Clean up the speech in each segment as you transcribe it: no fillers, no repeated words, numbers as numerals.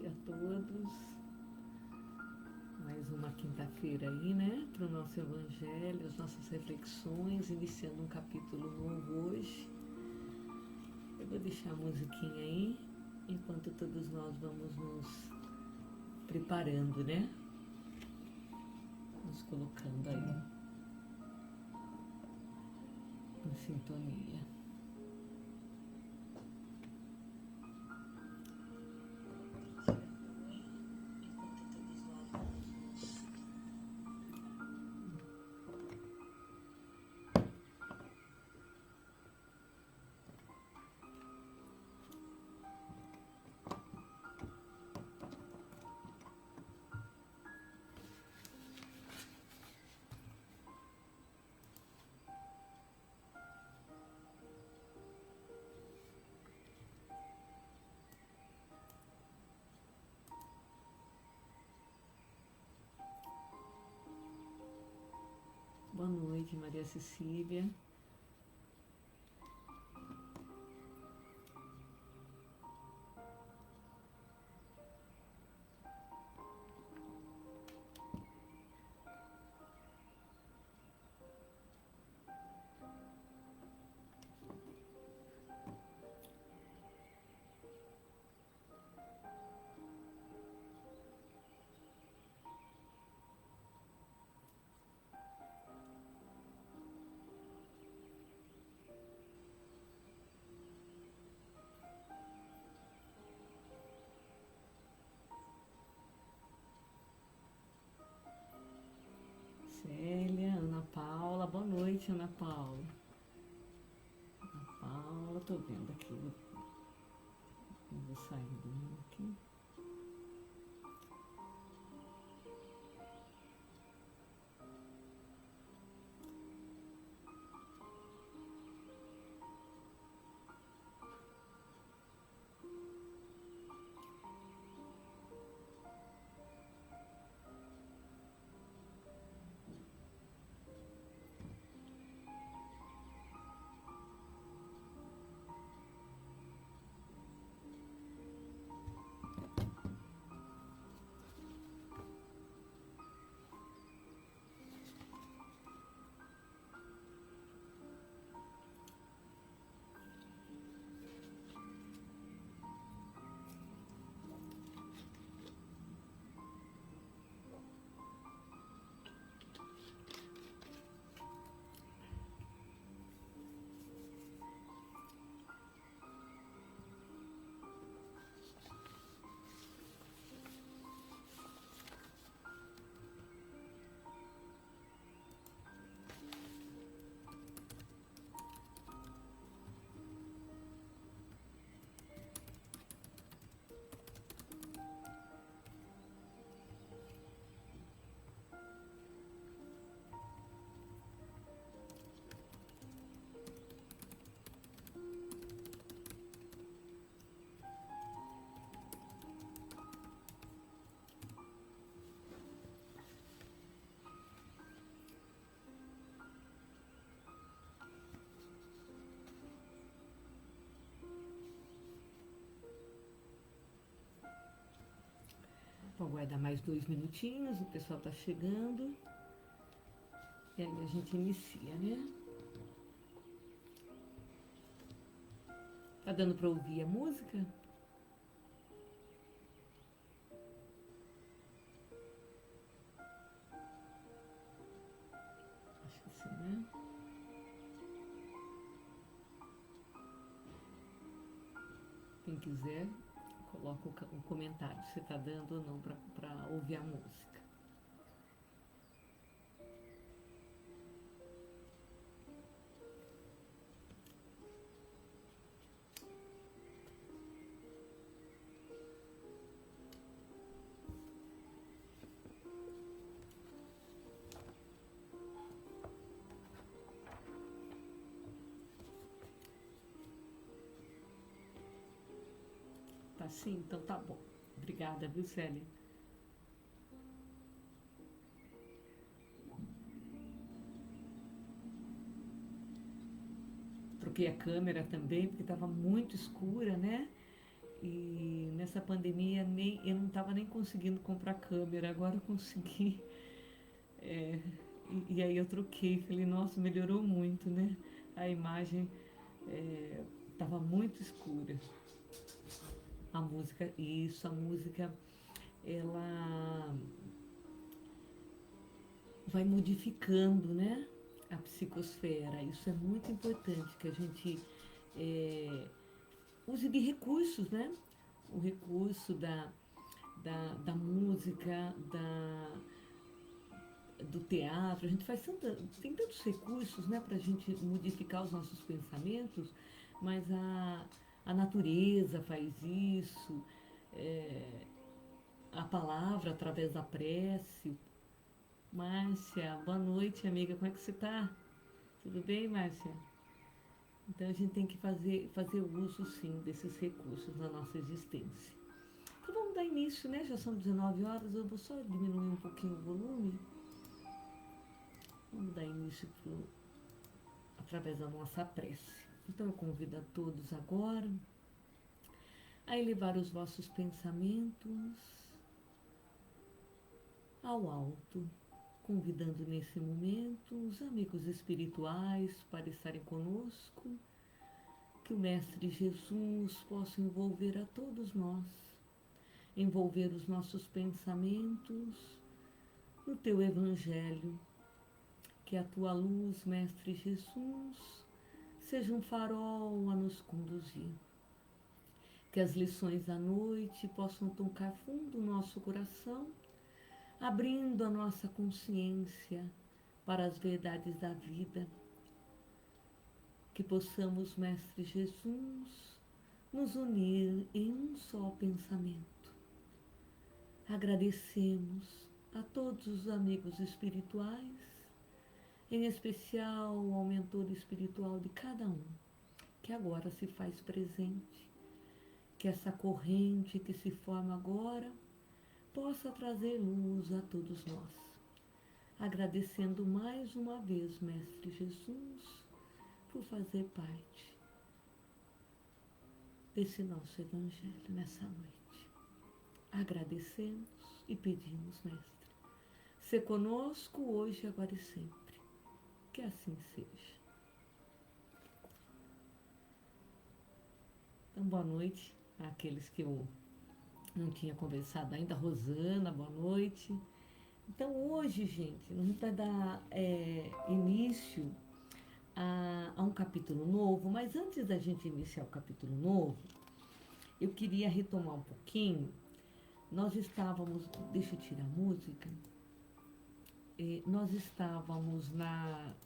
noite a todos. Mais uma quinta-feira aí, né? Para o nosso Evangelho, as nossas reflexões, iniciando um capítulo novo hoje. Eu vou deixar a musiquinha aí, enquanto todos nós vamos nos preparando, né? Nos colocando aí em sintonia. Boa noite, Maria Cecília. Célia, Ana Paula, boa noite, Ana Paula. Ana Paula, tô vendo aqui, vou sair do aqui. Vou aguardar mais 2 minutinhos, o pessoal tá chegando. E aí a gente inicia, né? Tá dando pra ouvir a música? Acho que sim, né? Quem quiser, coloca o comentário se tá dando ou não pra ouvir a música. Tá sim? Então tá bom. Obrigada, viu, Célia? Troquei a câmera também, porque estava muito escura, né? E nessa pandemia eu não estava nem conseguindo comprar câmera, agora eu consegui. É, e aí eu troquei, falei, nossa, melhorou muito, né? A imagem estava muito escura. A música, isso, a música, ela vai modificando, né? A psicosfera. Isso é muito importante que a gente use de recursos, né? O recurso da música, do teatro, a gente faz tem tantos recursos, né, para a gente modificar os nossos pensamentos, mas a natureza faz isso, a palavra através da prece. Márcia, boa noite, amiga, como é que você tá? Tudo bem, Márcia? Então a gente tem que fazer uso, sim, desses recursos na nossa existência. Então vamos dar início, né? Já são 19 horas, eu vou só diminuir um pouquinho o volume. Vamos dar início através da nossa prece. Então eu convido a todos agora a elevar os vossos pensamentos ao alto, convidando nesse momento os amigos espirituais para estarem conosco, que o Mestre Jesus possa envolver a todos nós, envolver os nossos pensamentos no teu Evangelho, que a tua luz, Mestre Jesus, seja um farol a nos conduzir. Que as lições da noite possam tocar fundo o nosso coração, abrindo a nossa consciência para as verdades da vida. Que possamos, Mestre Jesus, nos unir em um só pensamento. Agradecemos a todos os amigos espirituais, em especial ao mentor espiritual de cada um, que agora se faz presente. Que essa corrente que se forma agora possa trazer luz a todos nós. Agradecendo mais uma vez, Mestre Jesus, por fazer parte desse nosso Evangelho nessa noite. Agradecemos e pedimos, Mestre, se conosco hoje, agora e sempre. Que assim seja. Então, boa noite àqueles que eu não tinha conversado ainda. Rosana, boa noite. Então, hoje, gente, a gente vai dar início a um capítulo novo, mas antes da gente iniciar o capítulo novo, eu queria retomar um pouquinho. Nós estávamos, deixa eu tirar a música, nós estávamos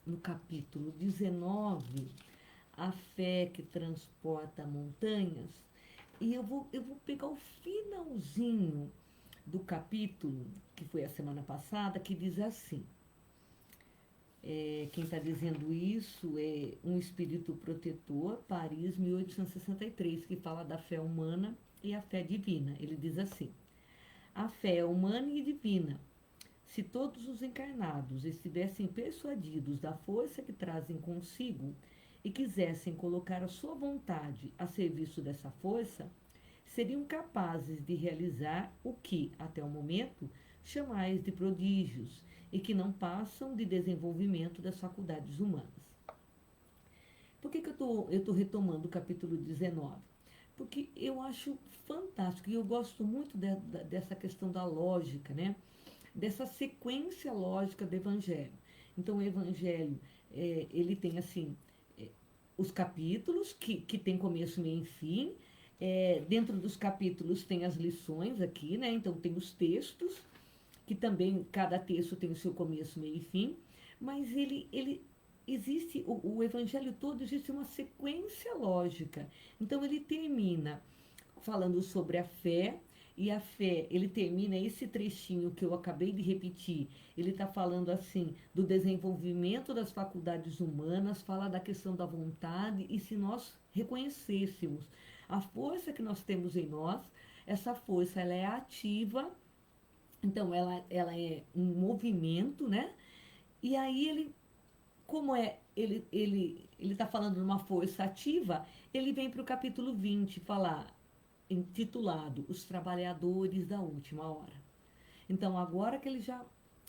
no capítulo 19, a fé que transporta montanhas, e eu vou pegar o finalzinho do capítulo, que foi a semana passada, que diz assim, quem está dizendo isso é um espírito protetor, Paris, 1863, que fala da fé humana e a fé divina. Ele diz assim: a fé é humana e divina. Se todos os encarnados estivessem persuadidos da força que trazem consigo e quisessem colocar a sua vontade a serviço dessa força, seriam capazes de realizar o que, até o momento, chamais de prodígios e que não passam de desenvolvimento das faculdades humanas. Por que eu estou retomando o capítulo 19? Porque eu acho fantástico e eu gosto muito dessa questão da lógica, né? Dessa sequência lógica do Evangelho. Então, o Evangelho, ele tem, assim, os capítulos, que tem começo, meio e fim. Dentro dos capítulos tem as lições aqui, né? Então, tem os textos, que também, cada texto tem o seu começo, meio e fim. Mas ele existe, o Evangelho todo, existe uma sequência lógica. Então, ele termina falando sobre a fé, e a fé, ele termina esse trechinho que eu acabei de repetir, ele está falando assim, do desenvolvimento das faculdades humanas, fala da questão da vontade, e se nós reconhecêssemos a força que nós temos em nós, essa força, ela é ativa, então ela é um movimento, né? E aí ele, como ele está falando de uma força ativa, ele vem para o capítulo 20 falar intitulado Os Trabalhadores da Última Hora. Então, agora que ele já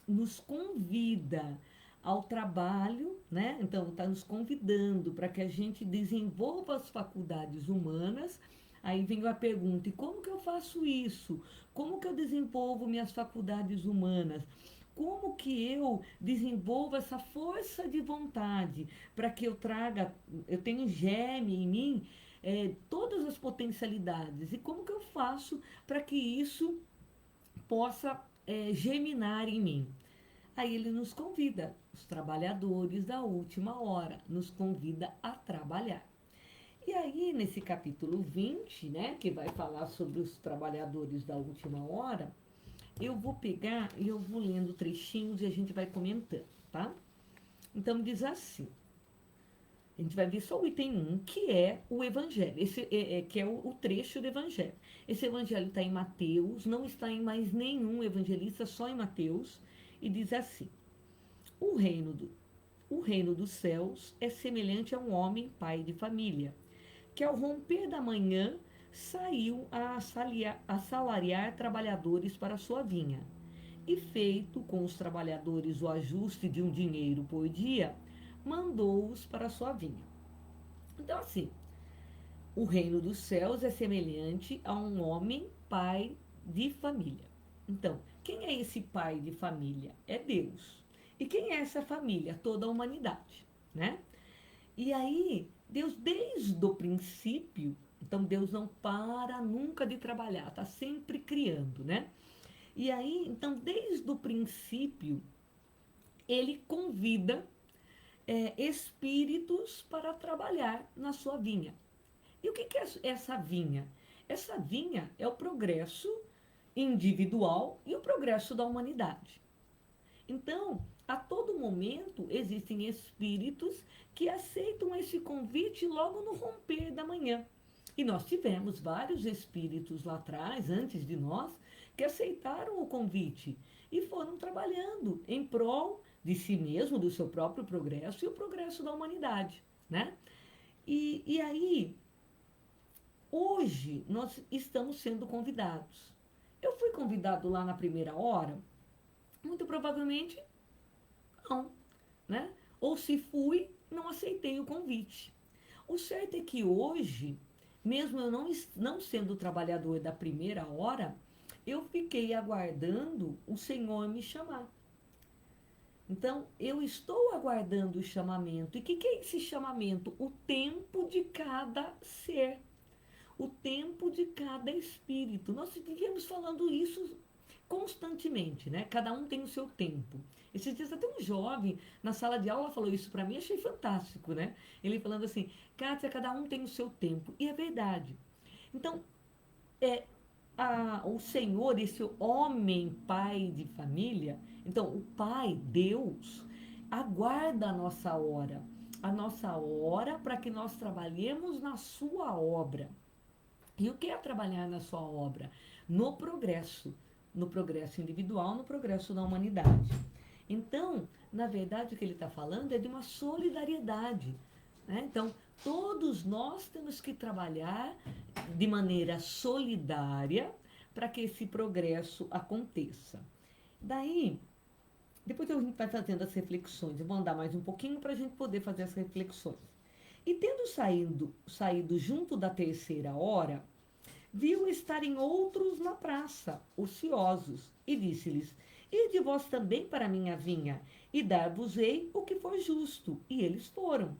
nos convida ao trabalho, né? Então, está nos convidando para que a gente desenvolva as faculdades humanas. Aí vem a pergunta: e como que eu faço isso? Como que eu desenvolvo minhas faculdades humanas? Como que eu desenvolvo essa força de vontade para que eu tenho germe em mim, todas as potencialidades? E como que eu faço para que isso possa germinar em mim? Aí ele nos convida, os trabalhadores da última hora, nos convida a trabalhar. E aí, nesse capítulo 20, né, que vai falar sobre os trabalhadores da última hora, eu vou pegar e eu vou lendo trechinhos e a gente vai comentando, tá? Então, diz assim, a gente vai ver só o item 1, que é o evangelho, que é o trecho do evangelho. Esse evangelho está em Mateus, não está em mais nenhum evangelista, só em Mateus, e diz assim: o reino dos céus é semelhante a um homem pai de família, que ao romper da manhã saiu a assalariar trabalhadores para sua vinha. E feito com os trabalhadores o ajuste de um dinheiro por dia, mandou-os para sua vinha. Então, assim, o reino dos céus é semelhante a um homem pai de família. Então, quem é esse pai de família? É Deus. E quem é essa família? Toda a humanidade, né? E aí, Deus, desde o princípio, então Deus não para nunca de trabalhar, está sempre criando, né? E aí, então, desde o princípio, ele convida espíritos para trabalhar na sua vinha. E o que é essa vinha? Essa vinha é o progresso individual e o progresso da humanidade. Então, a todo momento existem espíritos que aceitam esse convite logo no romper da manhã. E nós tivemos vários espíritos lá atrás, antes de nós, que aceitaram o convite e foram trabalhando em prol de si mesmo, do seu próprio progresso e o progresso da humanidade, né? E aí, hoje, nós estamos sendo convidados. Eu fui convidado lá na primeira hora? Muito provavelmente não, né? Ou se fui, não aceitei o convite. O certo é que hoje, mesmo eu não sendo trabalhador da primeira hora, eu fiquei aguardando o Senhor me chamar. Então, eu estou aguardando o chamamento. E o que é esse chamamento? O tempo de cada ser. O tempo de cada espírito. Nós vivíamos falando isso constantemente, né? Cada um tem o seu tempo. Esses dias até um jovem na sala de aula falou isso para mim, achei fantástico, né? Ele falando assim: Kátia, cada um tem o seu tempo. E é verdade. Então, o Senhor, esse homem pai de família, então o Pai, Deus, aguarda a nossa hora para que nós trabalhemos na sua obra. E o que é trabalhar na sua obra? No progresso individual, no progresso da humanidade. Então, na verdade, o que ele está falando é de uma solidariedade, né? Então, todos nós temos que trabalhar de maneira solidária para que esse progresso aconteça. Daí, depois a gente vai fazendo as reflexões. Eu vou andar mais um pouquinho para a gente poder fazer as reflexões. E tendo saído junto da terceira hora, viu estarem outros na praça, ociosos, e disse-lhes: ide vós também para a minha vinha, e dar-vos-ei o que for justo. E eles foram.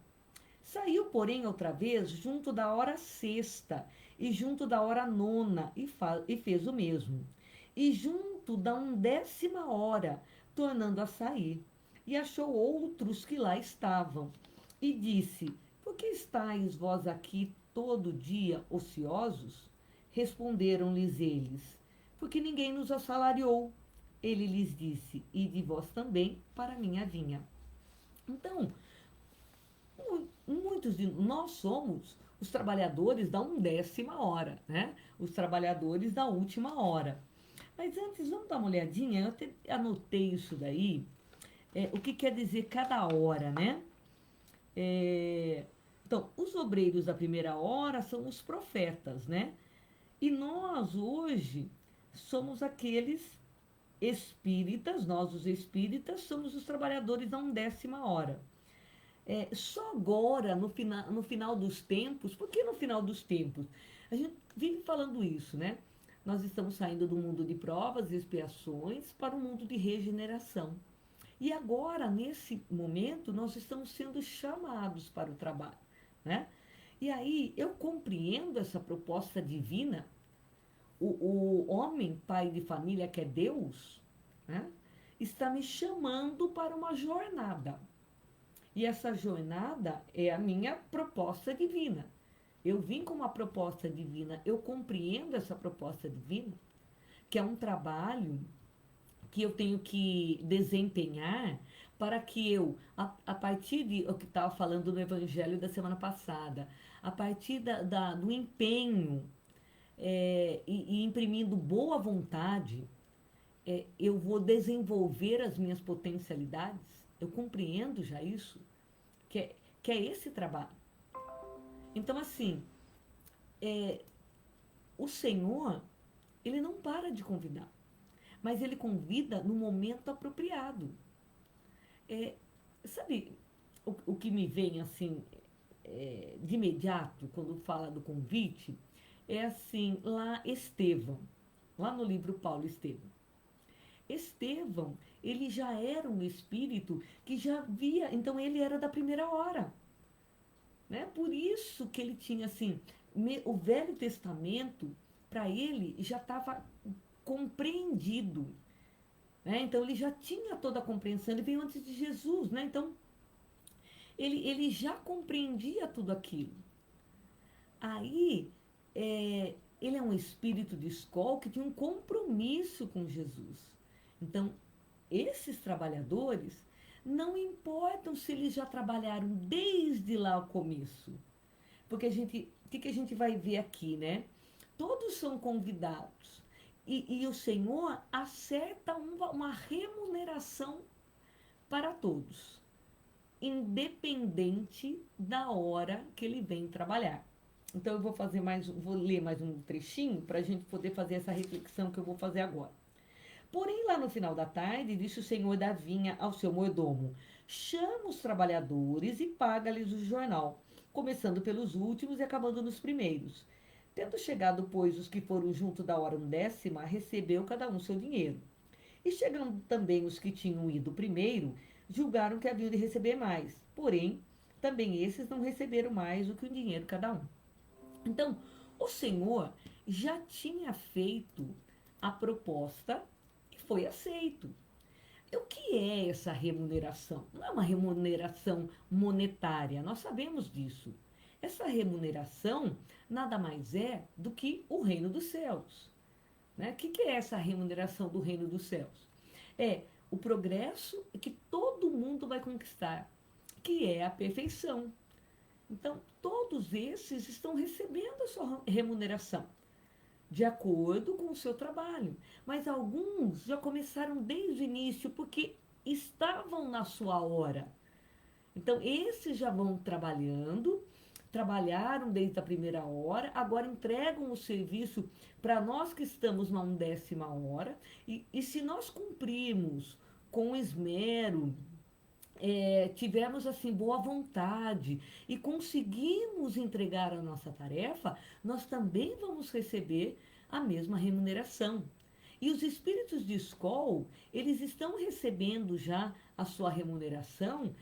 Saiu, porém, outra vez, junto da hora sexta, e junto da hora nona, e fez o mesmo. E junto da 10ª hora, tornando a sair, e achou outros que lá estavam, e disse: por que estáis vós aqui todo dia ociosos? Responderam-lhes eles: porque ninguém nos assalariou. Ele lhes disse: ide vós também para a minha vinha. Então, muitos de nós somos os trabalhadores da 10ª hora, né? Os trabalhadores da última hora. Mas antes, vamos dar uma olhadinha, eu até anotei isso daí, o que quer dizer cada hora, né? Então, os obreiros da primeira hora são os profetas, né? E nós hoje somos aqueles espíritas, nós os espíritas somos os trabalhadores da 1ª hora. Só agora, no final dos tempos, por que no final dos tempos? A gente vive falando isso, né? Nós estamos saindo do mundo de provas e expiações para o mundo de regeneração. E agora, nesse momento, nós estamos sendo chamados para o trabalho, né? E aí, eu compreendo essa proposta divina, o homem, pai de família, que é Deus, né? Está me chamando para uma jornada. E essa jornada é a minha proposta divina. Eu vim com uma proposta divina, eu compreendo essa proposta divina, que é um trabalho que eu tenho que desempenhar para que eu, a partir de o que estava falando no Evangelho da semana passada, a partir do empenho e imprimindo boa vontade, eu vou desenvolver as minhas potencialidades. Eu compreendo já isso, que é esse trabalho. Então, assim, o Senhor, ele não para de convidar, mas ele convida no momento apropriado. Sabe o que me vem assim de imediato quando fala do convite? É assim, lá Estevão, lá no livro Paulo Estevão. Estevão, ele já era um espírito que já via, então ele era da 1ª hora, né? Por isso que ele tinha assim, o Velho Testamento, para ele, já estava compreendido, né? Então ele já tinha toda a compreensão, ele veio antes de Jesus, né? Então ele já compreendia tudo aquilo. Aí, ele é um espírito de escola que tinha um compromisso com Jesus. Então, esses trabalhadores, não importam se eles já trabalharam desde lá o começo. Porque o que a gente vai ver aqui, né? Todos são convidados. E o Senhor acerta uma remuneração para todos, independente da hora que ele vem trabalhar. Então eu vou ler mais um trechinho para a gente poder fazer essa reflexão que eu vou fazer agora. Porém, lá no final da tarde, disse o senhor da vinha ao seu mordomo: chama os trabalhadores e paga-lhes o jornal, começando pelos últimos e acabando nos primeiros. Tendo chegado, pois, os que foram junto da hora 1ª, recebeu cada um seu dinheiro. E chegando também os que tinham ido primeiro, julgaram que haviam de receber mais. Porém, também esses não receberam mais do que um dinheiro cada um. Então, o Senhor já tinha feito a proposta e foi aceito. O que é essa remuneração? Não é uma remuneração monetária, nós sabemos disso. Essa remuneração nada mais é do que o reino dos céus. Né? O que é essa remuneração do reino dos céus? É o progresso que todo mundo vai conquistar, que é a perfeição. Então, todos esses estão recebendo a sua remuneração, de acordo com o seu trabalho. Mas alguns já começaram desde o início, porque estavam na sua hora. Então, esses já vão trabalhando, trabalharam desde a 1ª hora, agora entregam o serviço para nós que estamos na 1ª hora, e se nós cumprirmos com esmero, tivermos assim boa vontade e conseguimos entregar a nossa tarefa, nós também vamos receber a mesma remuneração. E os espíritos de escola, eles estão recebendo já a sua remuneração,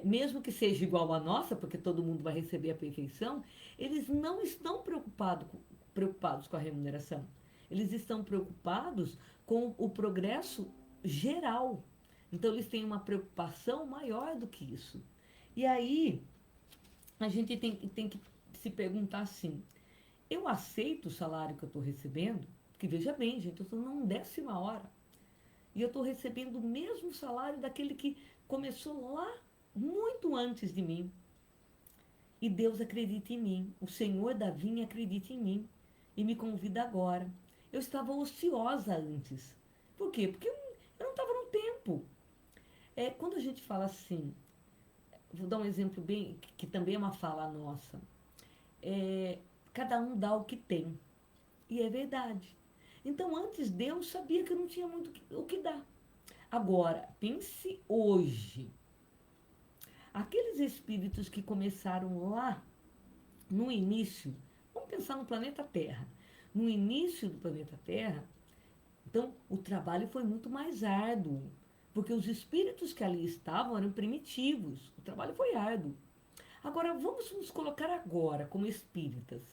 mesmo que seja igual à nossa, porque todo mundo vai receber a perfeição, eles não estão preocupados com a remuneração. Eles estão preocupados com o progresso geral. Então, eles têm uma preocupação maior do que isso. E aí, a gente tem que se perguntar assim: eu aceito o salário que eu estou recebendo? Porque veja bem, gente, eu estou na 1ª hora. E eu estou recebendo o mesmo salário daquele que começou lá muito antes de mim. E Deus acredita em mim. O Senhor da vinha acredita em mim. E me convida agora. Eu estava ociosa antes. Por quê? Porque eu não estava no tempo. Quando a gente fala assim, vou dar um exemplo bem, que também é uma fala nossa. Cada um dá o que tem. E é verdade. Então, antes Deus sabia que eu não tinha muito o que dar. Agora, pense hoje. Aqueles espíritos que começaram lá no início, vamos pensar no planeta Terra. No início do planeta Terra, então o trabalho foi muito mais árduo, porque os espíritos que ali estavam eram primitivos. O trabalho foi árduo. Agora, vamos nos colocar agora como espíritas,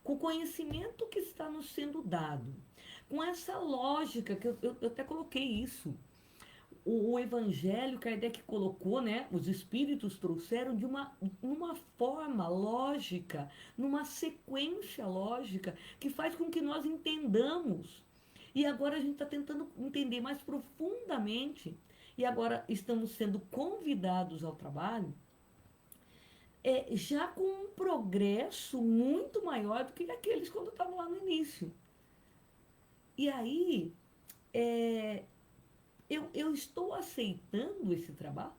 com o conhecimento que está nos sendo dado, com essa lógica, que eu até coloquei isso. O Evangelho, Kardec colocou, né? Os espíritos trouxeram de uma forma lógica, numa sequência lógica, que faz com que nós entendamos. E agora a gente está tentando entender mais profundamente, e agora estamos sendo convidados ao trabalho, já com um progresso muito maior do que aqueles quando estavam lá no início. E aí, é, eu estou aceitando esse trabalho,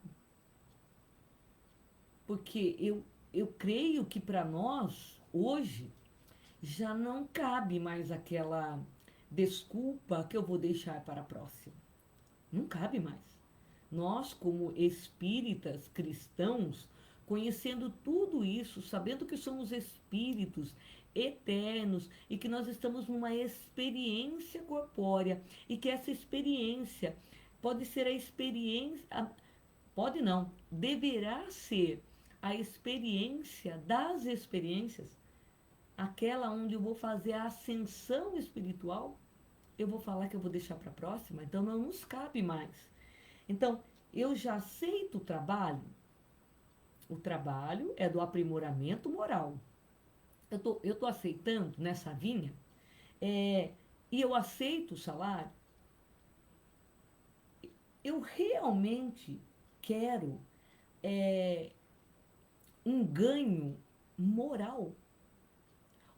porque eu creio que para nós, hoje, já não cabe mais aquela desculpa que eu vou deixar para a próxima. Não cabe mais. Nós, como espíritas cristãos, conhecendo tudo isso, sabendo que somos espíritos eternos e que nós estamos numa experiência corpórea e que essa experiência pode ser a experiência, pode não, deverá ser a experiência das experiências, aquela onde eu vou fazer a ascensão espiritual, eu vou falar que eu vou deixar para a próxima, então não nos cabe mais. Então, eu já aceito o trabalho. O trabalho é do aprimoramento moral. Eu tô aceitando nessa vinha, e eu aceito o salário. Eu realmente quero um ganho moral.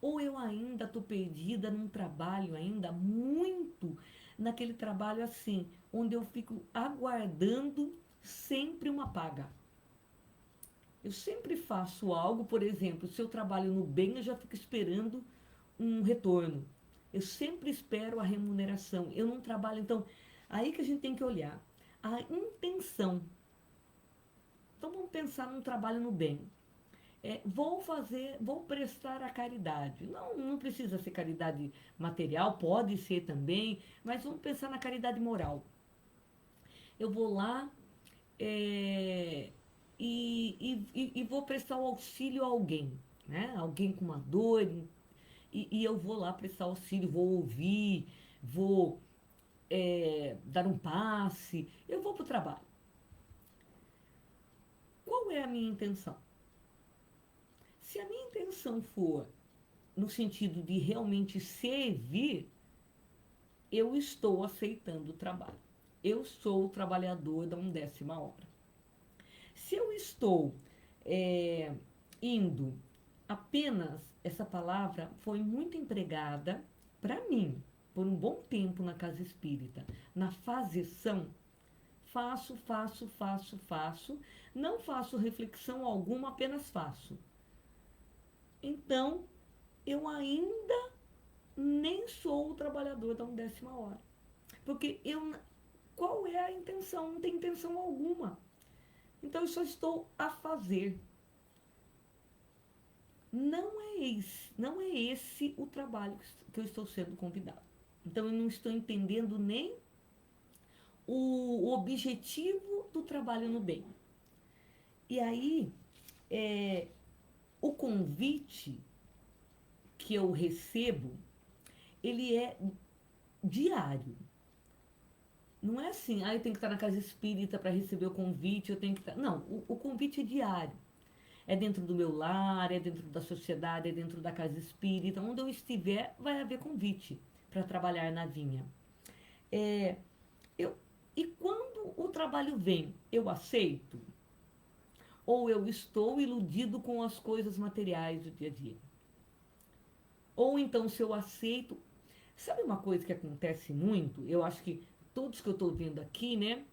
Ou eu ainda estou perdida num trabalho ainda muito, naquele trabalho assim, onde eu fico aguardando sempre uma paga. Eu sempre faço algo, por exemplo, se eu trabalho no bem, eu já fico esperando um retorno. Eu sempre espero a remuneração. Eu não trabalho, então, aí que a gente tem que olhar. A intenção. Então vamos pensar num trabalho no bem. Vou prestar a caridade. Não, não precisa ser caridade material, pode ser também, mas vamos pensar na caridade moral. Eu vou lá é, e vou prestar o auxílio a alguém, né? Alguém com uma dor, e eu vou lá prestar auxílio, vou ouvir, vou dar um passe, eu vou para o trabalho. Qual é a minha intenção? Se a minha intenção for no sentido de realmente servir, eu estou aceitando o trabalho. Eu sou o trabalhador da 1/10 hora. Se eu estou indo apenas, essa palavra foi muito empregada para mim, por um bom tempo na casa espírita, na fazeção, faço, faço, faço, faço, não faço reflexão alguma, apenas faço. Então, eu ainda nem sou o trabalhador da 1/10 hora. Porque qual é a intenção? Não tem intenção alguma. Então eu só estou a fazer. Não é esse o trabalho que eu estou sendo convidado. Então eu não estou entendendo nem o objetivo do trabalho no bem. E aí, o convite que eu recebo, ele é diário. Não é assim, eu tenho que estar na casa espírita para receber o convite, eu tenho que estar. Não, o convite é diário. É dentro do meu lar, é dentro da sociedade, é dentro da casa espírita. Onde eu estiver, vai haver convite para trabalhar na vinha. É, eu, e quando o trabalho vem, eu aceito? Ou eu estou iludido com as coisas materiais do dia a dia? Ou então, se eu aceito. Sabe uma coisa que acontece muito? Eu acho que todos que eu estou vendo aqui, né?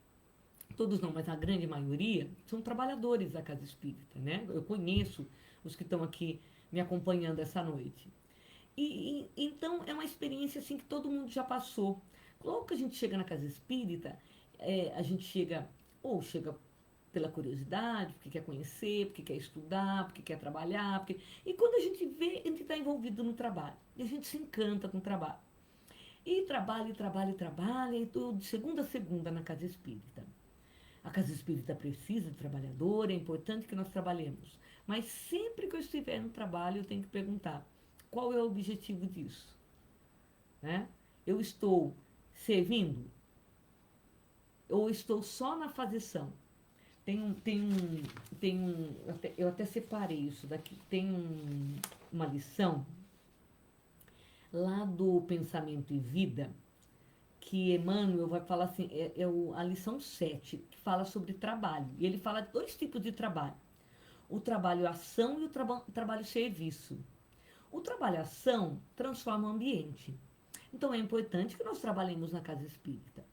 Todos não, mas a grande maioria, são trabalhadores da casa espírita, né? Eu conheço os que estão aqui me acompanhando essa noite. Então é uma experiência assim que todo mundo já passou. Logo que a gente chega na casa espírita, a gente chega pela curiosidade, porque quer conhecer, porque quer estudar, porque quer trabalhar. E quando a gente vê, a gente está envolvido no trabalho. E a gente se encanta com o trabalho. E trabalha, e trabalha, e trabalha, e tô de segunda a segunda na casa espírita. A casa espírita precisa de trabalhador, é importante que nós trabalhemos. Mas sempre que eu estiver no trabalho, eu tenho que perguntar qual é o objetivo disso, né? Eu estou servindo ou estou só na fazição? Eu até separei isso daqui. Uma lição lá do Pensamento e Vida, que Emmanuel vai falar assim, a lição 7 que fala sobre trabalho. E ele fala de dois tipos de trabalho. O trabalho ação e o trabalho serviço. O trabalho ação transforma o ambiente. Então é importante que nós trabalhemos na casa espírita.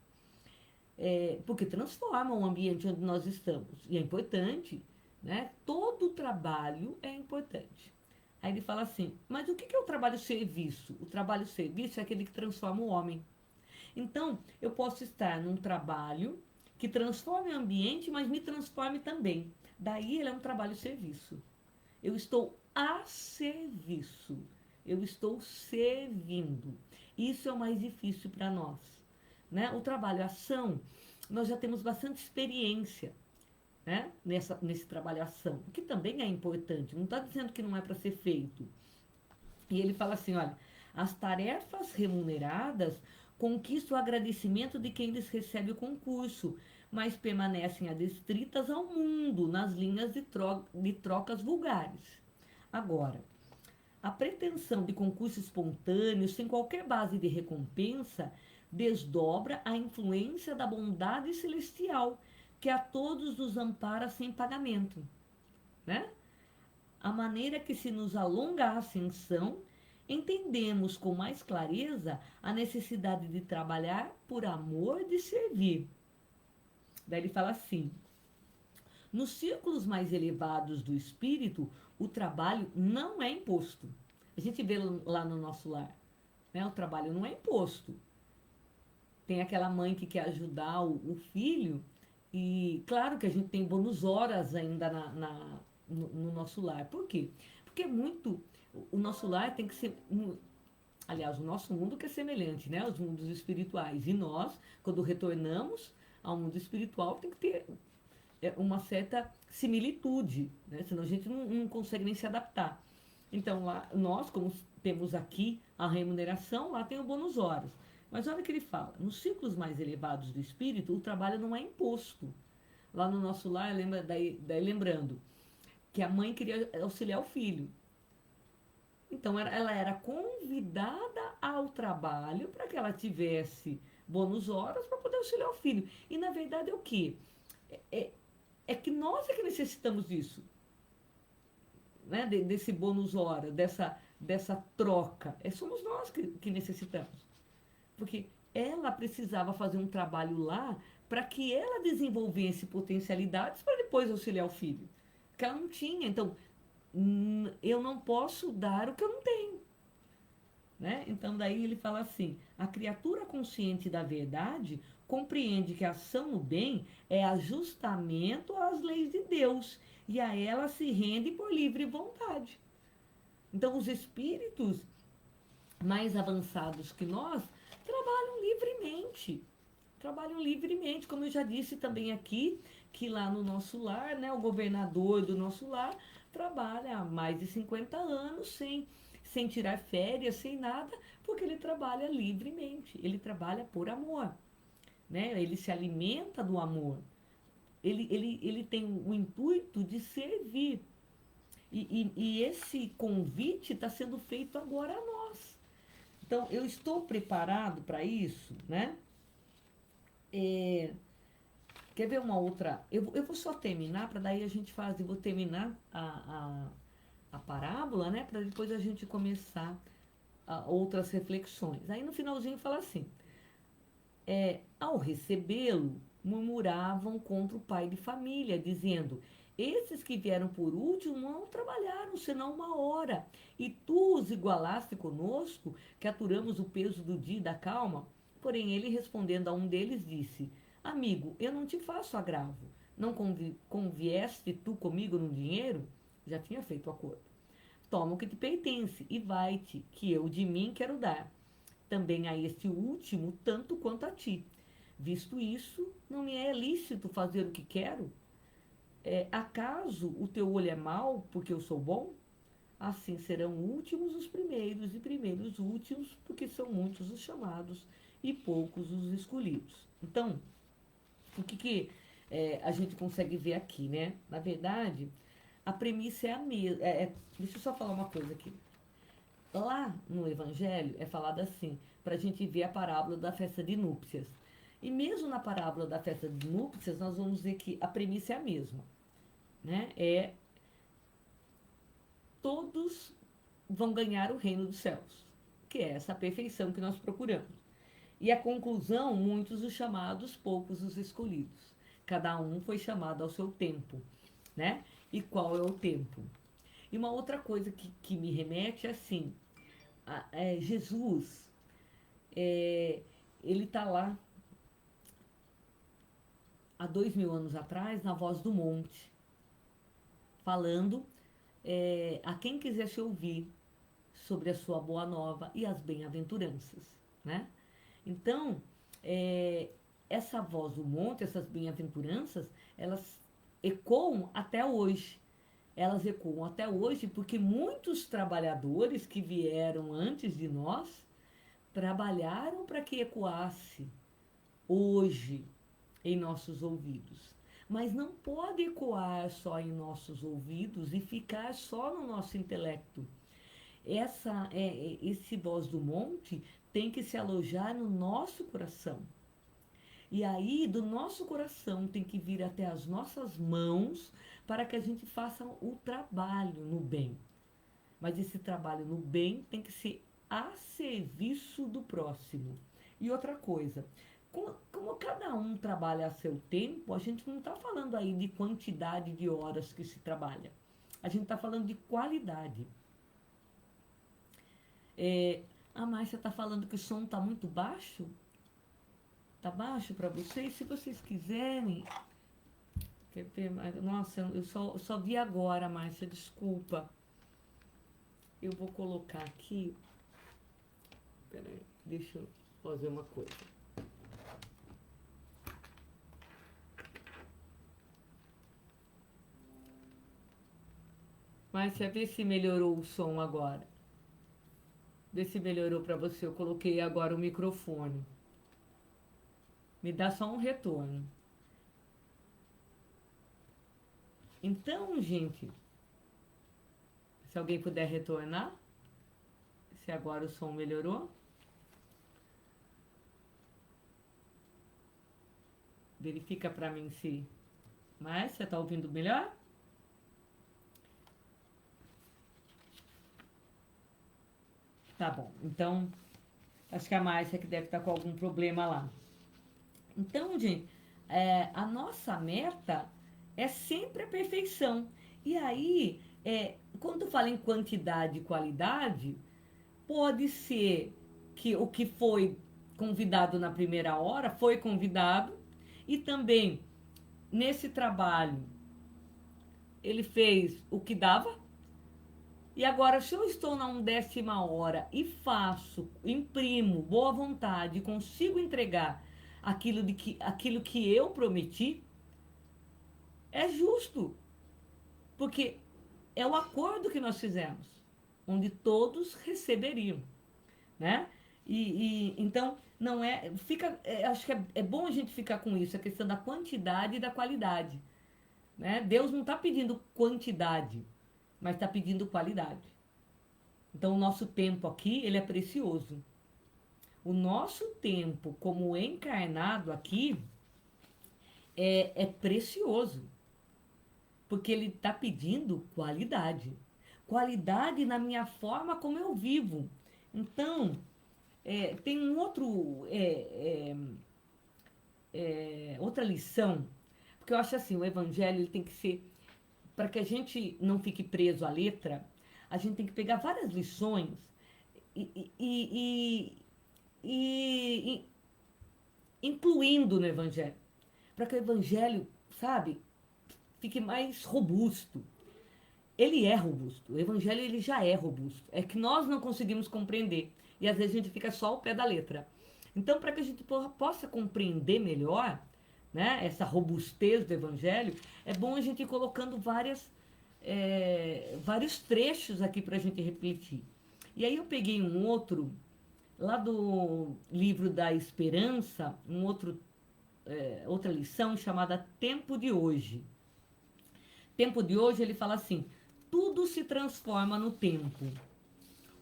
Porque transforma o ambiente onde nós estamos. E é importante, né? Todo trabalho é importante. Aí ele fala assim, mas o que é o trabalho-serviço? O trabalho-serviço é aquele que transforma o homem. Então, eu posso estar num trabalho que transforme o ambiente, mas me transforme também. Daí ele é um trabalho-serviço. Eu estou a serviço. Eu estou servindo. Isso é o mais difícil para nós, né? O trabalho-ação, nós já temos bastante experiência, né? Nesse trabalho-ação, o que também é importante. Não está dizendo que não é para ser feito. E ele fala assim, olha, as tarefas remuneradas conquistam o agradecimento de quem lhes recebe o concurso, mas permanecem adstritas ao mundo, nas linhas de trocas vulgares. Agora, a pretensão de concurso espontâneo, sem qualquer base de recompensa, desdobra a influência da bondade celestial, que a todos nos ampara sem pagamento, né? A maneira que se nos alonga a ascensão, entendemos com mais clareza a necessidade de trabalhar por amor de servir. Daí ele fala assim, nos círculos mais elevados do espírito, o trabalho não é imposto. A gente vê lá no nosso lar, né? O trabalho não é imposto. Tem aquela mãe que quer ajudar o filho, e claro que a gente tem bônus horas ainda no nosso lar. Por quê? Porque o nosso lar tem que ser, aliás, o nosso mundo que é semelhante, né, aos mundos espirituais. E nós, quando retornamos ao mundo espiritual, tem que ter uma certa similitude, né? Senão a gente não consegue nem se adaptar. Então, lá, nós, como temos aqui a remuneração, lá tem o bônus horas. Mas olha o que ele fala, nos ciclos mais elevados do espírito, o trabalho não é imposto. Lá no nosso lar, daí lembrando, que a mãe queria auxiliar o filho. Então, ela era convidada ao trabalho para que ela tivesse bônus horas para poder auxiliar o filho. E, na verdade, é o quê? É que nós é que necessitamos disso, né? Desse bônus hora, dessa troca. Somos nós que necessitamos. Porque ela precisava fazer um trabalho lá para que ela desenvolvesse potencialidades para depois auxiliar o filho. Porque ela não tinha. Então, eu não posso dar o que eu não tenho, né? Então, daí ele fala assim, a criatura consciente da verdade compreende que a ação no bem é ajustamento às leis de Deus e a ela se rende por livre vontade. Então, os espíritos mais avançados que nós trabalham livremente, como eu já disse também aqui, que lá no nosso lar, né, o governador do nosso lar trabalha há mais de 50 anos sem tirar férias, sem nada, porque ele trabalha livremente, ele trabalha por amor, né? Ele se alimenta do amor, ele tem o intuito de servir, e esse convite está sendo feito agora a nós. Então, eu estou preparado para isso, né? Quer ver uma outra? Eu vou só terminar, para daí a gente eu vou terminar a parábola, né? Para depois a gente começar outras reflexões. Aí no finalzinho fala assim, ao recebê-lo, murmuravam contra o pai de família, dizendo, Esses que vieram por último não trabalharam senão 1 hora. E tu os igualaste conosco, que aturamos o peso do dia e da calma. Porém, ele respondendo a um deles, disse: Amigo, eu não te faço agravo. Não convieste tu comigo no dinheiro? Já tinha feito o acordo. Toma o que te pertence e vai-te, que eu de mim quero dar. Também a este último, tanto quanto a ti. Visto isso, não me é lícito fazer o que quero? Acaso o teu olho é mau, porque eu sou bom? Assim serão últimos os primeiros, e primeiros os últimos, porque são muitos os chamados e poucos os escolhidos. Então, o que a gente consegue ver aqui, né? Na verdade, a premissa é a mesma. Deixa eu só falar uma coisa aqui. Lá no Evangelho é falado assim, para a gente ver a parábola da festa de núpcias. E mesmo na parábola da festa de núpcias, nós vamos ver que a premissa é a mesma, né? Todos vão ganhar o reino dos céus, que é essa perfeição que nós procuramos. E a conclusão, muitos os chamados, poucos os escolhidos. Cada um foi chamado ao seu tempo, né? E qual é o tempo? E uma outra coisa que me remete é assim, Jesus, ele está lá há 2000 anos atrás, na Voz do Monte, falando a quem quisesse ouvir sobre a sua boa nova e as bem-aventuranças, né? Então, essa voz do monte, essas bem-aventuranças, elas ecoam até hoje. Elas ecoam até hoje porque muitos trabalhadores que vieram antes de nós trabalharam para que ecoasse hoje em nossos ouvidos. Mas não pode ecoar só em nossos ouvidos e ficar só no nosso intelecto. Esse voz do monte tem que se alojar no nosso coração. E aí, do nosso coração, tem que vir até as nossas mãos para que a gente faça o trabalho no bem. Mas esse trabalho no bem tem que ser a serviço do próximo. E outra coisa, como cada um trabalha a seu tempo, a gente não está falando aí de quantidade de horas que se trabalha. A gente está falando de qualidade. A Márcia está falando que o som está muito baixo. Está baixo para vocês? Se vocês quiserem. Nossa, eu só vi agora, Márcia, desculpa. Eu vou colocar aqui. Peraí, deixa eu fazer uma coisa. Márcia, vê se melhorou o som agora. Vê se melhorou para você. Eu coloquei agora o microfone. Me dá só um retorno. Então, gente, se alguém puder retornar, se agora o som melhorou. Verifica para mim se... Márcia, está ouvindo melhor? Tá bom, então, acho que a Márcia que deve estar com algum problema lá. Então, gente, a nossa meta é sempre a perfeição. E aí, quando fala em quantidade e qualidade, pode ser que o que foi convidado na primeira hora foi convidado e também nesse trabalho ele fez o que dava. E agora, se eu estou na 1/10 hora e faço, imprimo, boa vontade, consigo entregar aquilo que eu prometi, é justo. Porque é o acordo que nós fizemos, onde todos receberiam, né? Então, não acho que é bom a gente ficar com isso, a questão da quantidade e da qualidade, né? Deus não está pedindo quantidade, mas está pedindo qualidade. Então, o nosso tempo aqui, ele é precioso. O nosso tempo como encarnado aqui é precioso, porque ele está pedindo qualidade. Qualidade na minha forma como eu vivo. Então, tem outra lição, porque eu acho assim, o evangelho ele tem que ser para que a gente não fique preso à letra, a gente tem que pegar várias lições e, e, e incluindo no Evangelho, para que o Evangelho, sabe, fique mais robusto. Ele é robusto, o Evangelho ele já é robusto, é que nós não conseguimos compreender e às vezes a gente fica só ao pé da letra. Então, para que a gente possa compreender melhor, né, essa robustez do Evangelho, é bom a gente ir colocando vários trechos aqui para a gente refletir. E aí eu peguei um outro, lá do livro da Esperança, outra lição chamada Tempo de Hoje. Tempo de hoje ele fala assim: tudo se transforma no tempo.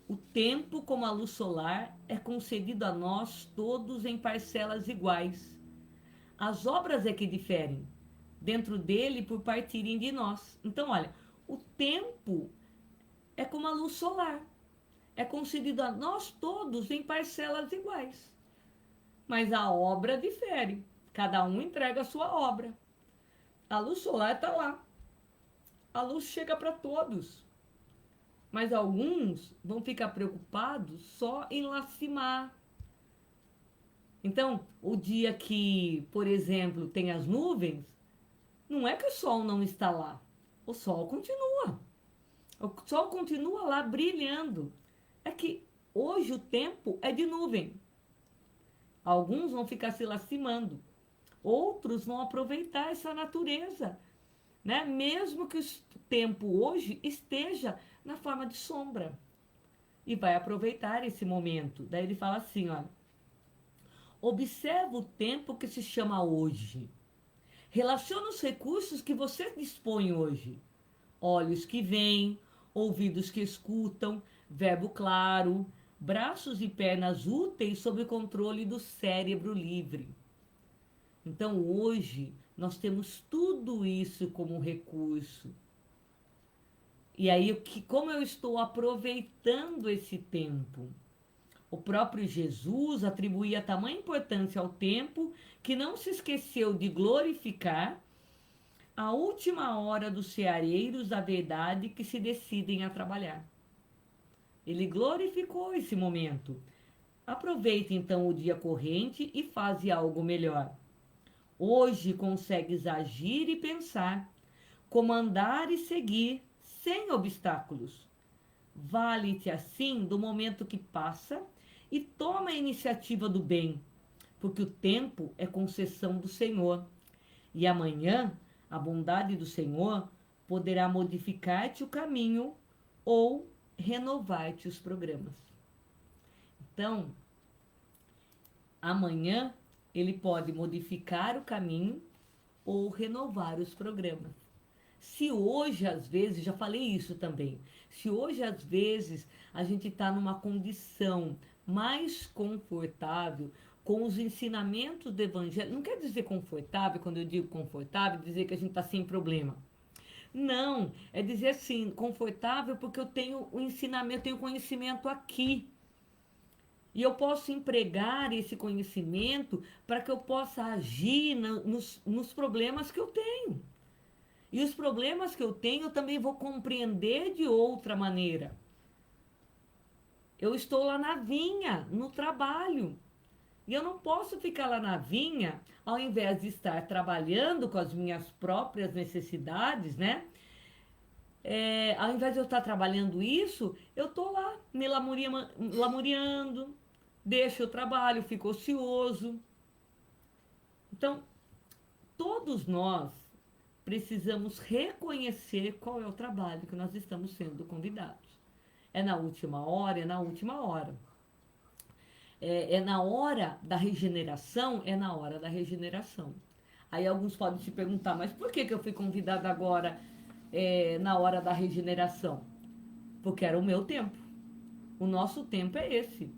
O tempo, como a luz solar, é concedido a nós todos em parcelas iguais. As obras é que diferem dentro dele por partirem de nós. Então, olha, o tempo é como a luz solar. É concedido a nós todos em parcelas iguais. Mas a obra difere. Cada um entrega a sua obra. A luz solar está lá. A luz chega para todos. Mas alguns vão ficar preocupados só em lastimar. Então, o dia que, por exemplo, tem as nuvens, não é que o sol não está lá. O sol continua. O sol continua lá brilhando. É que hoje o tempo é de nuvem. Alguns vão ficar se lastimando. Outros vão aproveitar essa natureza, né? Mesmo que o tempo hoje esteja na forma de sombra. E vai aproveitar esse momento. Daí ele fala assim, ó: observa o tempo que se chama hoje. Relaciona os recursos que você dispõe hoje. Olhos que veem, ouvidos que escutam, verbo claro, braços e pernas úteis sob o controle do cérebro livre. Então hoje nós temos tudo isso como recurso. E aí, como eu estou aproveitando esse tempo? O próprio Jesus atribuía tamanha importância ao tempo que não se esqueceu de glorificar a última hora dos ceareiros da verdade que se decidem a trabalhar. Ele glorificou esse momento. Aproveite então o dia corrente e faze algo melhor. Hoje consegues agir e pensar, comandar e seguir sem obstáculos. Vale-te assim do momento que passa e toma a iniciativa do bem, porque o tempo é concessão do Senhor. E amanhã a bondade do Senhor poderá modificar-te o caminho ou renovar-te os programas. Então, amanhã ele pode modificar o caminho ou renovar os programas. Se hoje, às vezes, já falei isso também, se hoje, às vezes, a gente está numa condição mais confortável com os ensinamentos do Evangelho, não quer dizer confortável, quando eu digo confortável, dizer que a gente está sem problema. Não, é dizer assim, confortável porque eu tenho o ensinamento, eu tenho conhecimento aqui. E eu posso empregar esse conhecimento para que eu possa agir nos problemas que eu tenho. E os problemas que eu tenho eu também vou compreender de outra maneira. Eu estou lá na vinha, no trabalho. E eu não posso ficar lá na vinha, ao invés de estar trabalhando com as minhas próprias necessidades, né? Ao invés de eu estar trabalhando isso, eu estou lá me lamuriando, deixo o trabalho, fico ocioso. Então, todos nós precisamos reconhecer qual é o trabalho que nós estamos sendo convidados. É na última hora, é na última hora. É na hora da regeneração, é na hora da regeneração. Aí alguns podem se perguntar, mas por que eu fui convidada agora na hora da regeneração? Porque era o meu tempo. O nosso tempo é esse.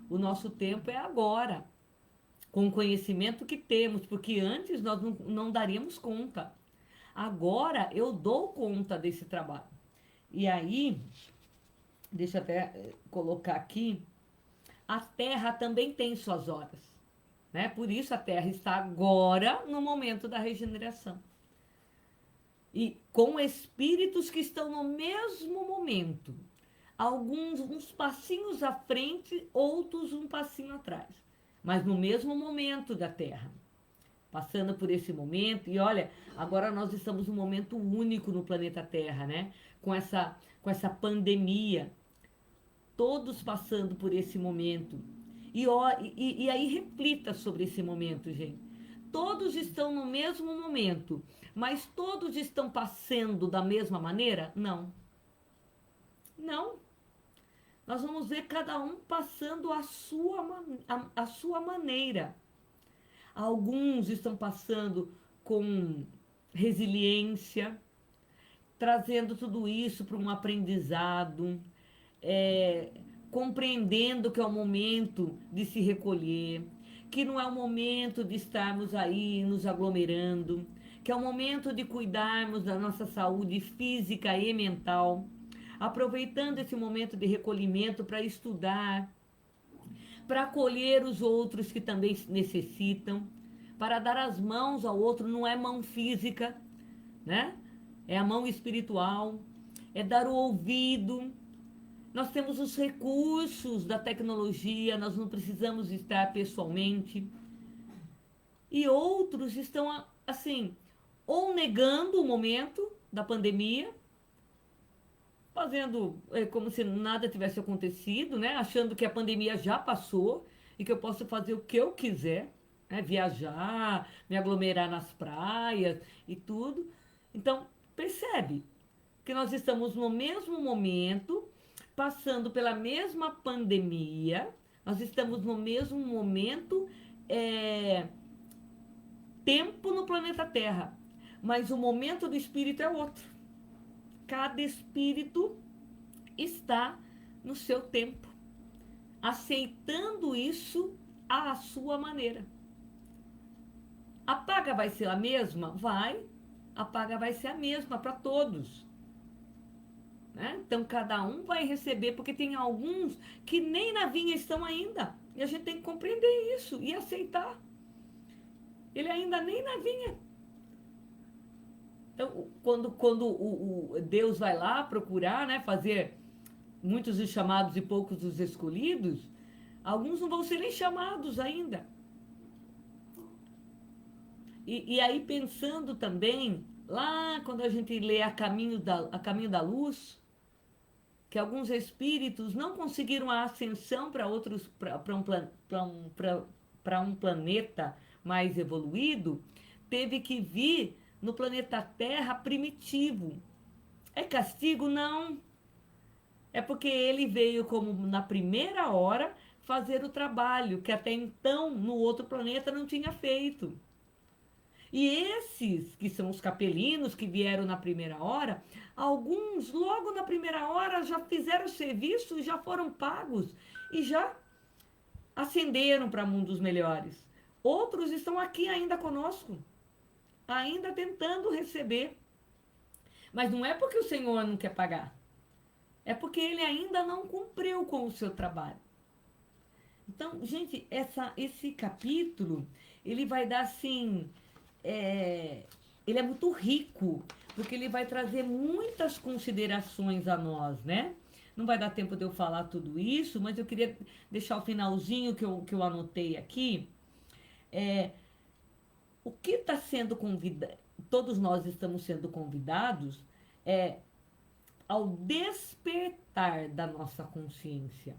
O nosso tempo é agora. Com o conhecimento que temos, porque antes nós não daríamos conta. Agora eu dou conta desse trabalho. E aí, deixa eu até colocar aqui, a Terra também tem suas horas, né? Por isso a Terra está agora no momento da regeneração. e com espíritos que estão no mesmo momento. Alguns uns passinhos à frente, outros um passinho atrás, mas no mesmo momento da Terra, passando por esse momento. E olha, agora nós estamos num momento único no planeta Terra, né? Com essa pandemia, todos passando por esse momento. E aí reflita sobre esse momento, gente. Todos estão no mesmo momento, mas todos estão passando da mesma maneira? Não. Não. Nós vamos ver cada um passando a sua maneira. Alguns estão passando com resiliência, trazendo tudo isso para um aprendizado, é, compreendendo que é o momento de se recolher, que não é o momento de estarmos aí nos aglomerando, que é o momento de cuidarmos da nossa saúde física e mental, aproveitando esse momento de recolhimento para estudar, para acolher os outros que também necessitam, para dar as mãos ao outro. Não é mão física, né? É a mão espiritual, é dar o ouvido. Nós temos os recursos da tecnologia, nós não precisamos estar pessoalmente. E outros estão, assim, ou negando o momento da pandemia, fazendo como se nada tivesse acontecido, né? Achando que a pandemia já passou e que eu posso fazer o que eu quiser, né? Viajar, me aglomerar nas praias e tudo. Então, percebe que nós estamos no mesmo momento, passando pela mesma pandemia, nós estamos no mesmo momento, tempo no planeta Terra, mas o momento do espírito é outro. Cada espírito está no seu tempo, aceitando isso à sua maneira. A paga vai ser a mesma? Vai. A paga vai ser a mesma para todos. Né? Então, cada um vai receber, porque tem alguns que nem na vinha estão ainda. E a gente tem que compreender isso e aceitar. Ele ainda nem na vinha. Então, quando o Deus vai lá procurar, né, fazer muitos os chamados e poucos os escolhidos, alguns não vão ser nem chamados ainda. E aí pensando também, lá quando a gente lê a Caminho da Luz, que alguns espíritos não conseguiram a ascensão para um planeta mais evoluído, teve que vir no planeta Terra primitivo. É castigo? Não. É porque ele veio como na primeira hora fazer o trabalho que até então no outro planeta não tinha feito. E esses que são os capelinos que vieram na primeira hora, alguns logo na primeira hora já fizeram o serviço, já foram pagos e já ascenderam para mundos melhores. Outros estão aqui ainda conosco, ainda tentando receber. Mas não é porque o Senhor não quer pagar, é porque ele ainda não cumpriu com o seu trabalho. Então, gente, esse capítulo, ele vai dar assim... ele é muito rico, porque ele vai trazer muitas considerações a nós, né? Não vai dar tempo de eu falar tudo isso, mas eu queria deixar o finalzinho que eu anotei aqui. O que está sendo convidado, todos nós estamos sendo convidados ao despertar da nossa consciência.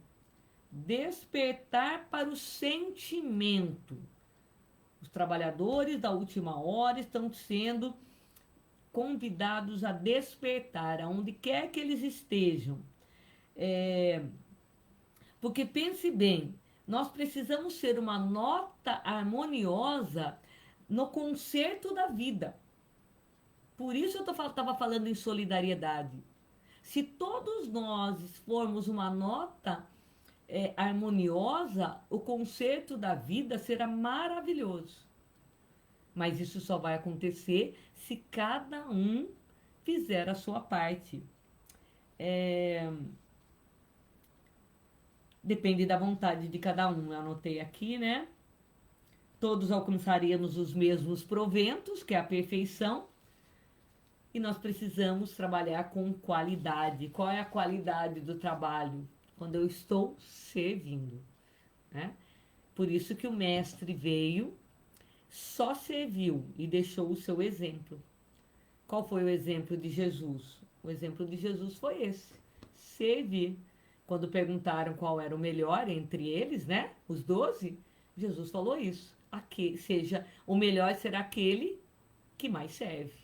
Despertar para o sentimento. Os trabalhadores da última hora estão sendo convidados a despertar, aonde quer que eles estejam. Porque pense bem, nós precisamos ser uma nota harmoniosa no concerto da vida. Por isso eu estava falando em solidariedade. Se todos nós formos uma nota harmoniosa, o concerto da vida será maravilhoso. Mas isso só vai acontecer se cada um fizer a sua parte. Depende da vontade de cada um. Eu anotei aqui, né? Todos alcançaríamos os mesmos proventos, que é a perfeição. que nós precisamos trabalhar com qualidade. Qual é a qualidade do trabalho? Quando eu estou servindo, né? Por isso que o mestre veio, só serviu e deixou o seu exemplo. Qual foi o exemplo de Jesus? O exemplo de Jesus foi esse, servir. Quando perguntaram qual era o melhor entre eles, né? Os 12, Jesus falou isso. Seja, o melhor será aquele que mais serve.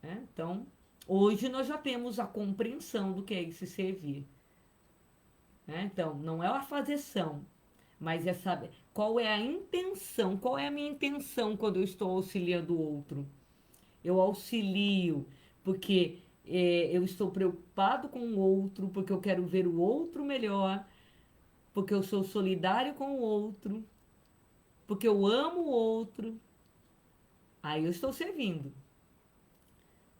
Né? Então, hoje nós já temos a compreensão do que é esse servir. Né? Então, não é a fazeção, mas é saber qual é a intenção, qual é a minha intenção quando eu estou auxiliando o outro. Eu auxilio porque eu estou preocupado com o outro, porque eu quero ver o outro melhor, porque eu sou solidário com o outro, porque eu amo o outro. Aí eu estou servindo,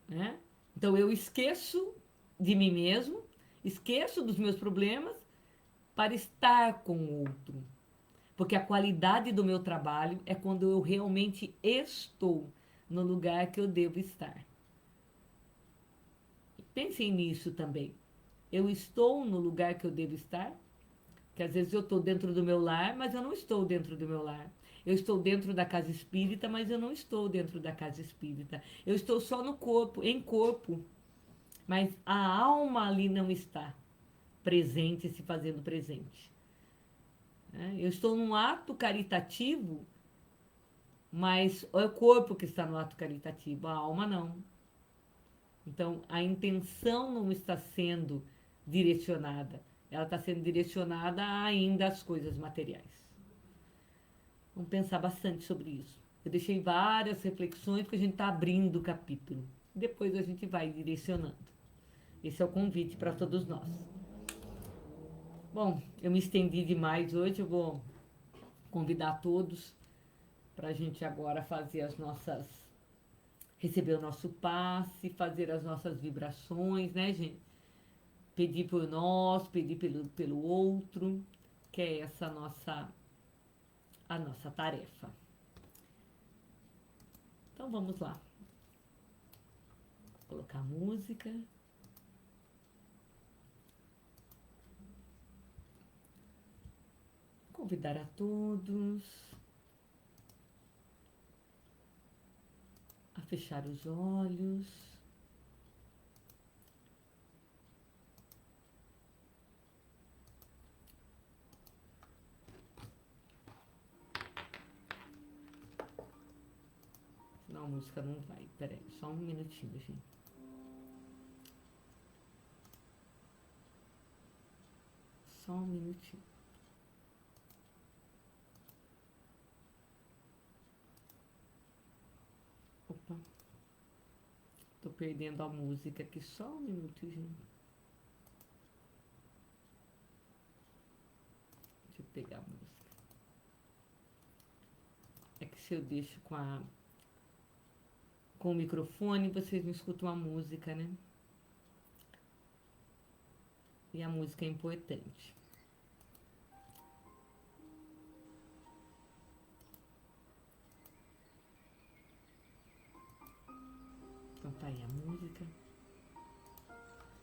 né? Então eu esqueço de mim mesmo, esqueço dos meus problemas para estar com o outro. Porque a qualidade do meu trabalho é quando eu realmente estou no lugar que eu devo estar. Pensem nisso também. Eu estou no lugar que eu devo estar? Que às vezes eu estou dentro do meu lar, mas eu não estou dentro do meu lar. Eu estou dentro da casa espírita, mas eu não estou dentro da casa espírita. Eu estou só no corpo, em corpo, mas a alma ali não está presente, se fazendo presente. Eu estou num ato caritativo, mas é o corpo que está no ato caritativo, a alma não. Então, a intenção não está sendo direcionada. Ela está sendo direcionada ainda às coisas materiais. Vamos pensar bastante sobre isso. Eu deixei várias reflexões, porque a gente está abrindo o capítulo. Depois a gente vai direcionando. Esse é o convite para todos nós. Bom, eu me estendi demais hoje. Eu vou convidar todos para a gente agora fazer as nossas... receber o nosso passe, fazer as nossas vibrações, né, gente? Pedir por nós, pedir pelo outro, que é essa a nossa tarefa. Então vamos lá. Vou colocar música. Convidar a todos a fechar os olhos. Não, a música não vai. Peraí, só um minutinho, gente. Só um minutinho. Opa. Tô perdendo a música aqui. Só um minuto, gente. Deixa eu pegar a música. É que se eu deixo com o microfone, vocês não escutam a música, né? E a música é importante. Então tá aí a música.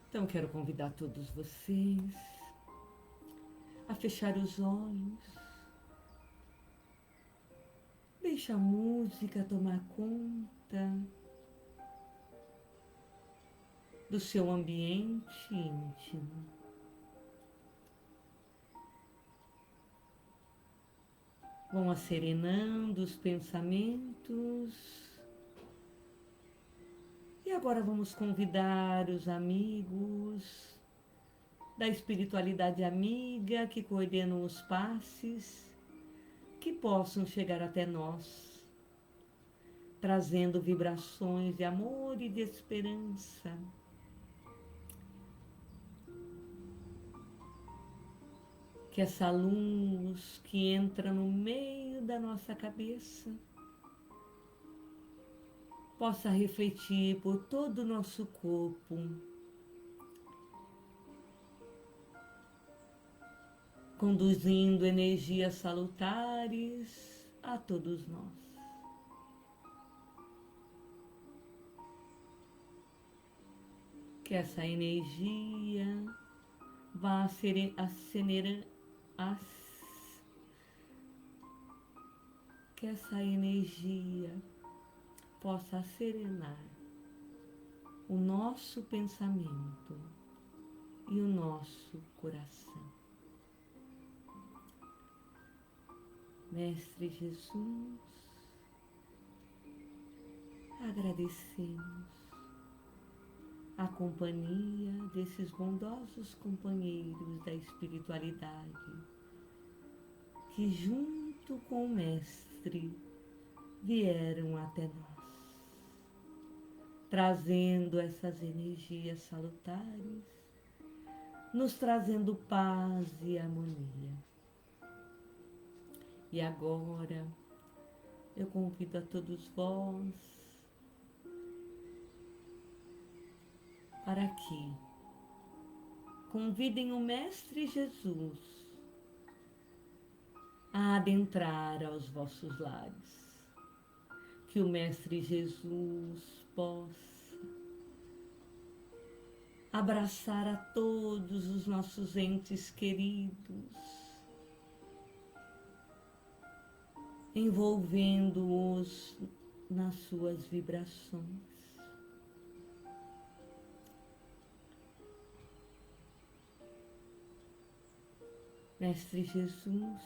Então quero convidar todos vocês a fechar os olhos. Deixa a música tomar conta do seu ambiente íntimo. Vão acerenando os pensamentos. E agora vamos convidar os amigos da espiritualidade amiga que coordenam os passes, que possam chegar até nós, trazendo vibrações de amor e de esperança. Que essa luz que entra no meio da nossa cabeça possa refletir por todo o nosso corpo, conduzindo energias salutares a todos nós. essa energia vá que essa energia possa serenar o nosso pensamento e o nosso coração. Mestre Jesus, agradecemos a companhia desses bondosos companheiros da espiritualidade que junto com o Mestre vieram até nós, trazendo essas energias salutares, nos trazendo paz e harmonia. E agora eu convido a todos vós para que convidem o Mestre Jesus a adentrar aos vossos lares. Que o Mestre Jesus possa abraçar a todos os nossos entes queridos, envolvendo-os nas suas vibrações. Mestre Jesus,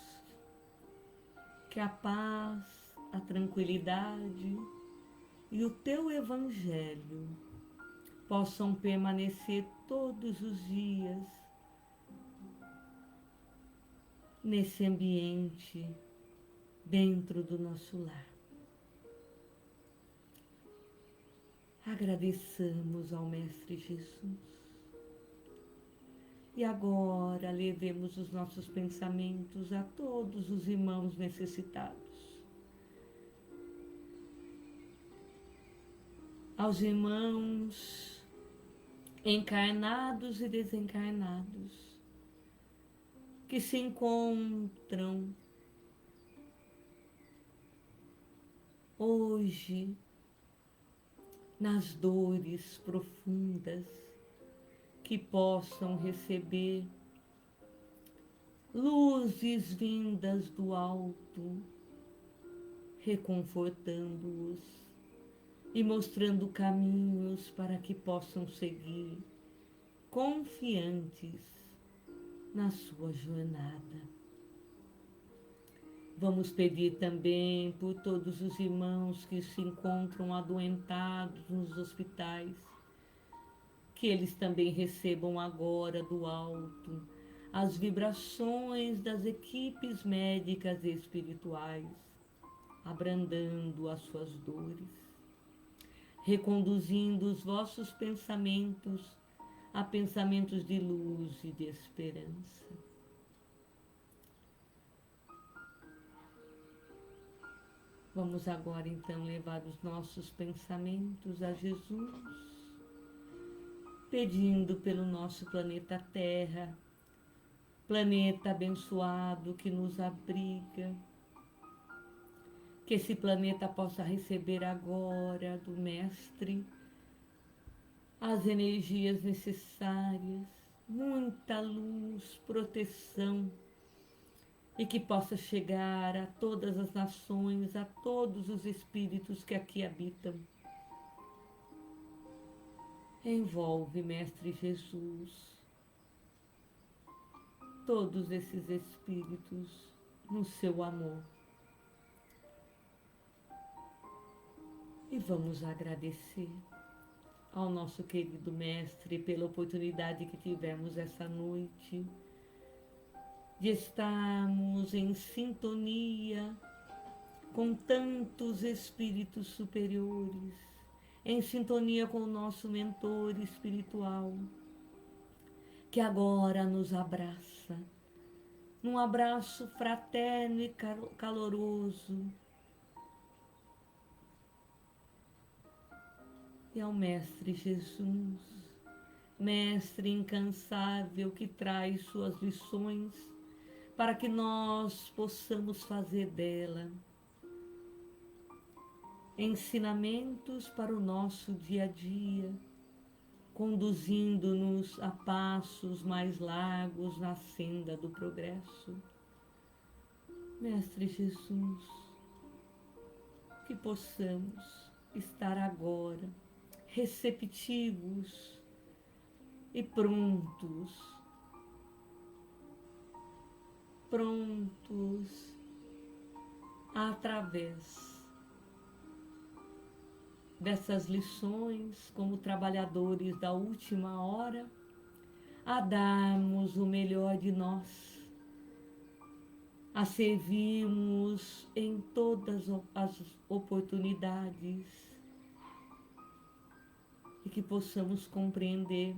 que a paz, a tranquilidade e o teu Evangelho possam permanecer todos os dias nesse ambiente, dentro do nosso lar. Agradeçamos ao Mestre Jesus. E agora levemos os nossos pensamentos a todos os irmãos necessitados, aos irmãos encarnados e desencarnados, que se encontram hoje nas dores profundas, que possam receber luzes vindas do alto, reconfortando-os e mostrando caminhos para que possam seguir confiantes na sua jornada. Vamos pedir também por todos os irmãos que se encontram adoentados nos hospitais, que eles também recebam agora do alto as vibrações das equipes médicas e espirituais, abrandando as suas dores, reconduzindo os vossos pensamentos a pensamentos de luz e de esperança. Vamos agora então levar os nossos pensamentos a Jesus, pedindo pelo nosso planeta Terra, planeta abençoado que nos abriga, que esse planeta possa receber agora do Mestre as energias necessárias, muita luz, proteção, e que possa chegar a todas as nações, a todos os espíritos que aqui habitam. Envolve, Mestre Jesus, todos esses espíritos no seu amor. E vamos agradecer ao nosso querido Mestre pela oportunidade que tivemos essa noite de estarmos em sintonia com tantos espíritos superiores, em sintonia com o nosso mentor espiritual, que agora nos abraça, num abraço fraterno e caloroso. E ao Mestre Jesus, Mestre incansável que traz suas lições para que nós possamos fazer dela ensinamentos para o nosso dia a dia, conduzindo-nos a passos mais largos na senda do progresso. Mestre Jesus, que possamos estar agora receptivos e prontos através dessas lições, como trabalhadores da última hora, a darmos o melhor de nós, a servirmos em todas as oportunidades e que possamos compreender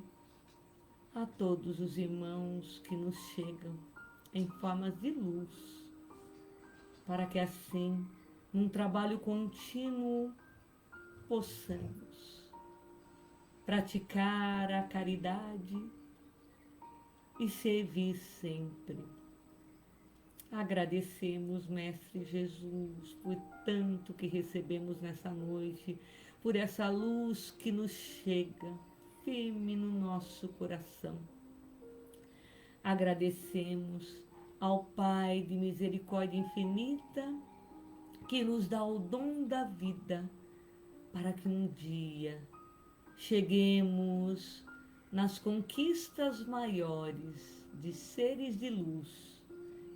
a todos os irmãos que nos chegam em formas de luz, para que assim, num trabalho contínuo, possamos praticar a caridade e servir sempre. Agradecemos, Mestre Jesus, por tanto que recebemos nessa noite, por essa luz que nos chega firme no nosso coração. Agradecemos ao Pai de misericórdia infinita, que nos dá o dom da vida, para que um dia cheguemos nas conquistas maiores de seres de luz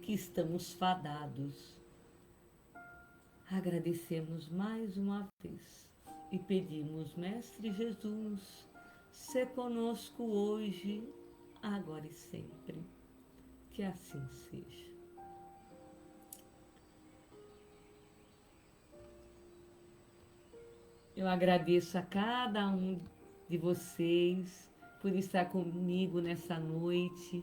que estamos fadados. Agradecemos mais uma vez e pedimos, Mestre Jesus, se conosco hoje, agora e sempre. Que assim seja. Eu agradeço a cada um de vocês por estar comigo nessa noite,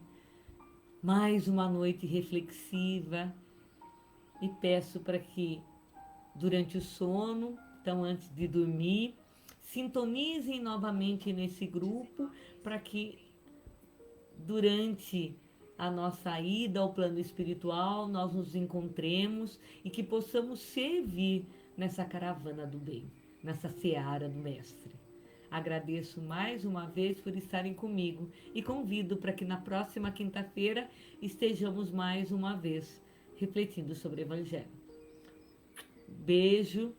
mais uma noite reflexiva, e peço para que durante o sono, então antes de dormir, sintonizem novamente nesse grupo para que durante a nossa ida ao plano espiritual nós nos encontremos e que possamos servir nessa caravana do bem, nessa seara do Mestre. Agradeço mais uma vez por estarem comigo e convido para que na próxima quinta-feira estejamos mais uma vez refletindo sobre o Evangelho. Beijo